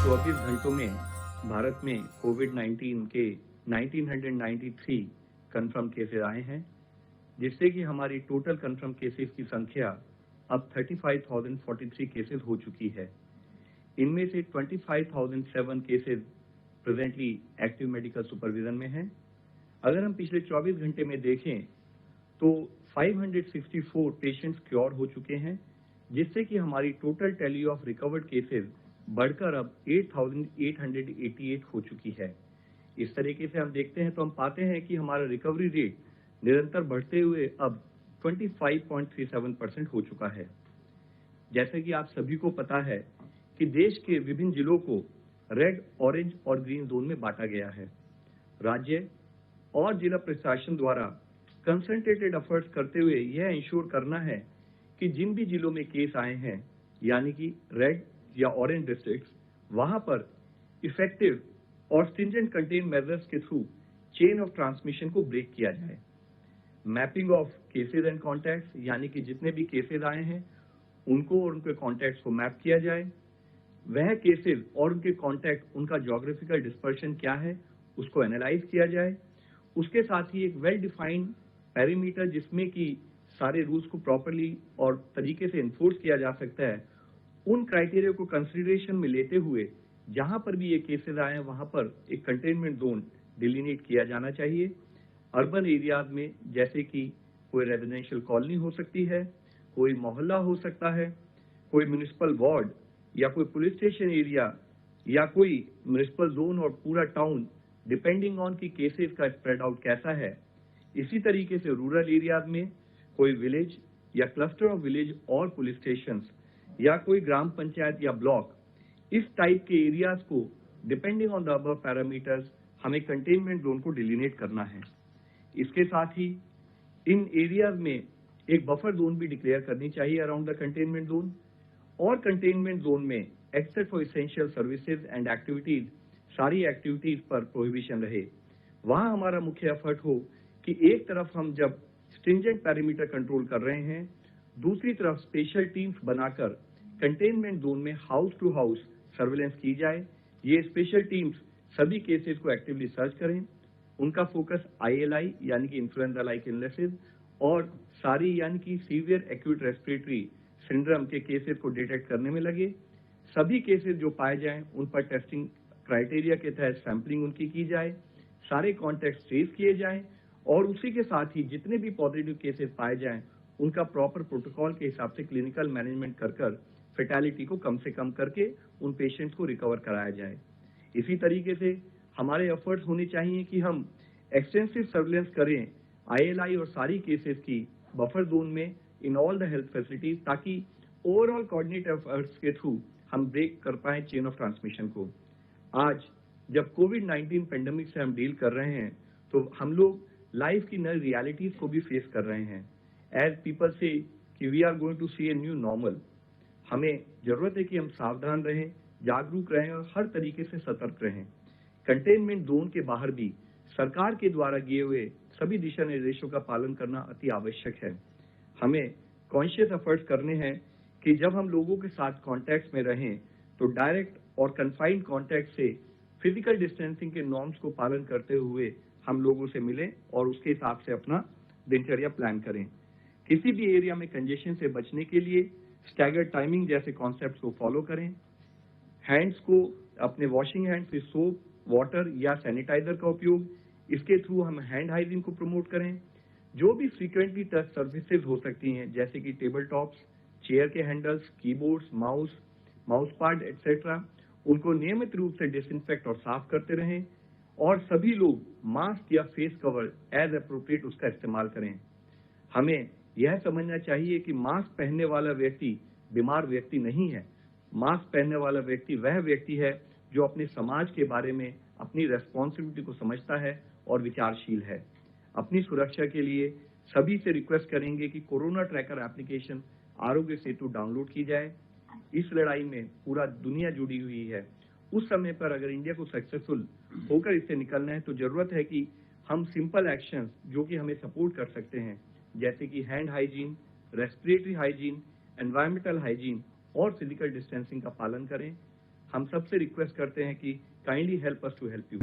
24 घंटों में भारत में कोविड-19 के 1993 कंफर्म केसेस आए हैं, जिससे कि हमारी टोटल कंफर्म केसेस की संख्या अब 35,043 केसेस हो चुकी है। इनमें से 25,007 cases presently active medical supervision में हैं। अगर हम पिछले 24 घंटे में देखें तो 564 पेशेंट्स क्योर हो चुके हैं, जिससे कि हमारी total tally of recovered cases बढ़कर अब 8,888 हो चुकी है। इस तरीके से हम देखते हैं तो हम पाते हैं कि हमारा रिकवरी रेट निरंतर बढ़ते हुए अब 25.37% हो चुका है। जैसे कि आप सभी को पता है कि देश के विभिन्न जिलों को रेड, ऑरेंज और ग्रीन जोन में बांटा गया है। राज्य और जिला प्रशासन द्वारा कंसंट्रेटेड एफर्ट्स करते हुए यह इंश्योर करना है कि जिन भी जिलों में केस आए हैं, यानी कि रेड या ऑरेंज डिस्ट्रिक्ट्स, वहां पर इफेक्टिव और स्ट्रिंजेंट कंटेन मेजर्स के थ्रू चेन ऑफ ट्रांसमिशन को ब्रेक किया जाए। Mapping of cases and contacts, यानी कि जितने भी केसेस आए हैं उनको और उनके कॉन्टैक्ट्स को मैप किया जाए। वह केसेस और उनके कॉन्टैक्ट, उनका ज्योग्राफिकल डिस्पर्शन क्या है, उसको एनालाइज किया जाए। उसके साथ ही एक वेल डिफाइंड पैरामीटर जिसमें कि सारे रूल्स को प्रॉपर्ली और तरीके से इन्फोर्स किया जा सकता है, उन क्राइटेरिया को कंसिडरेशन में लेते हुए जहां पर भी ये केसेस आए हैं वहां पर एक कंटेनमेंट जोन डिलिनेट किया जाना चाहिए। अर्बन एरियाज में जैसे कि कोई रेजिडेंशियल कॉलोनी हो सकती है, कोई मोहल्ला हो सकता है, कोई म्युनिसिपल वार्ड या कोई पुलिस स्टेशन एरिया या कोई म्युनिसिपल जोन और पूरा टाउन, डिपेंडिंग ऑन की केसेस का स्प्रेड आउट कैसा है। इसी तरीके से रूरल एरियाज में कोई विलेज या क्लस्टर ऑफ विलेज और पुलिस स्टेशंस या कोई ग्राम पंचायत या ब्लॉक, इस टाइप के एरियाज को depending on the above parameters हमें कंटेनमेंट जोन को डिलिनेट करना है। इसके साथ ही इन एरियाज में एक बफर जोन भी डिक्लेयर करनी चाहिए अराउंड द कंटेनमेंट जोन, और कंटेनमेंट जोन में except for essential services and activities, सारी एक्टिविटीज पर प्रोहिबिशन रहे। वहां हमारा मुख्य एफर्ट हो कि एक तरफ हम जब स्ट्रिंजेंट पैरामीटर कंट्रोल कर रहे हैं, दूसरी तरफ स्पेशल टीम्स बनाकर कंटेनमेंट जोन में हाउस टू हाउस सर्वेलेंस की जाए। ये स्पेशल टीम्स सभी केसेस को एक्टिवली सर्च करें। उनका फोकस ILI यानी कि इन्फ्लुएंजा लाइक इलनेसेस और सारी यानी कि सीवियर एक्यूट रेस्पिरेटरी सिंड्रोम के केसेस को डिटेक्ट करने में लगे। सभी केसेस जो पाए जाएं उन पर टेस्टिंग क्राइटेरिया के तहत सैंपलिंग उनकी की जाए, सारे कॉन्टैक्ट ट्रेस किए जाएं और उसी के साथ ही जितने भी पॉजिटिव केसेस पाए जाएं उनका प्रॉपर प्रोटोकॉल के हिसाब से क्लिनिकल मैनेजमेंट कर फेटालिटी को कम से कम करके उन पेशेंट्स को रिकवर कराया जाए। इसी तरीके से हमारे एफर्ट्स होने चाहिए कि हम एक्सटेंसिव सर्वेलेंस करें ILI और सारी केसेस की बफर जोन में in all the health facilities, ताकि ओवरऑल कोऑर्डिनेट एफर्ट्स के थ्रू हम ब्रेक कर पाए चेन ऑफ ट्रांसमिशन को। आज जब कोविड-19 पेंडेमिक से हम डील कर रहे हैं तो हम लोग लाइफ की नई रियलिटीज को भी फेस कर रहे हैं। एज पीपल से कि we are going to see a new normal. हमें जरूरत है कि हम सावधान रहें, जागरूक रहें और हर तरीके से सतर्क रहें। कंटेनमेंट जोन के बाहर भी सरकार के द्वारा दिए हुए सभी दिशा निर्देशों का पालन करना अति आवश्यक है। हमें कॉन्शियस एफर्ट्स करने हैं कि जब हम लोगों के साथ कॉन्टैक्ट में रहें तो डायरेक्ट और कन्फाइंड कॉन्टैक्ट से फिजिकल डिस्टेंसिंग के नॉर्म्स को पालन करते हुए हम लोगों से मिलें और उसके हिसाब से अपना दिनचर्या प्लान करें। किसी भी एरिया में कंजेशन से बचने के लिए स्टैगर्ड टाइमिंग जैसे कॉन्सेप्ट्स को फॉलो करें। हैंड्स को अपने वॉशिंग हैंड्स से सोप, वाटर या सैनिटाइजर का उपयोग, इसके थ्रू हम हैंड हाइजीन को प्रमोट करें। जो भी फ्रीक्वेंटली टच सर्विसेज हो सकती हैं जैसे कि टेबल टॉप्स, चेयर के हैंडल्स, कीबोर्ड्स, माउस पाड एक्सेट्रा, उनको नियमित रूप से डिसइंफेक्ट और साफ करते रहें और सभी लोग मास्क या फेस कवर एज अप्रोप्रिएट उसका इस्तेमाल करें। हमें यह समझना चाहिए कि मास्क पहनने वाला व्यक्ति बीमार व्यक्ति नहीं है। मास्क पहनने वाला व्यक्ति वह व्यक्ति है जो अपने समाज के बारे में अपनी रेस्पॉन्सिबिलिटी को समझता है और विचारशील है। अपनी सुरक्षा के लिए सभी से रिक्वेस्ट करेंगे कि corona tracker application Aarogya Setu download की जाए। इस लड़ाई में पूरा दुनिया जुड़ी हुई है। उस समय पर अगर इंडिया को सक्सेसफुल होकर इससे निकलना है तो जरूरत है कि हम सिंपल एक्शंस जो कि हमें सपोर्ट कर सकते हैं, जैसे कि hand hygiene, respiratory hygiene, environmental hygiene और फिजिकल डिस्टेंसिंग का पालन करें। हम सबसे रिक्वेस्ट करते हैं कि kindly help us to help you.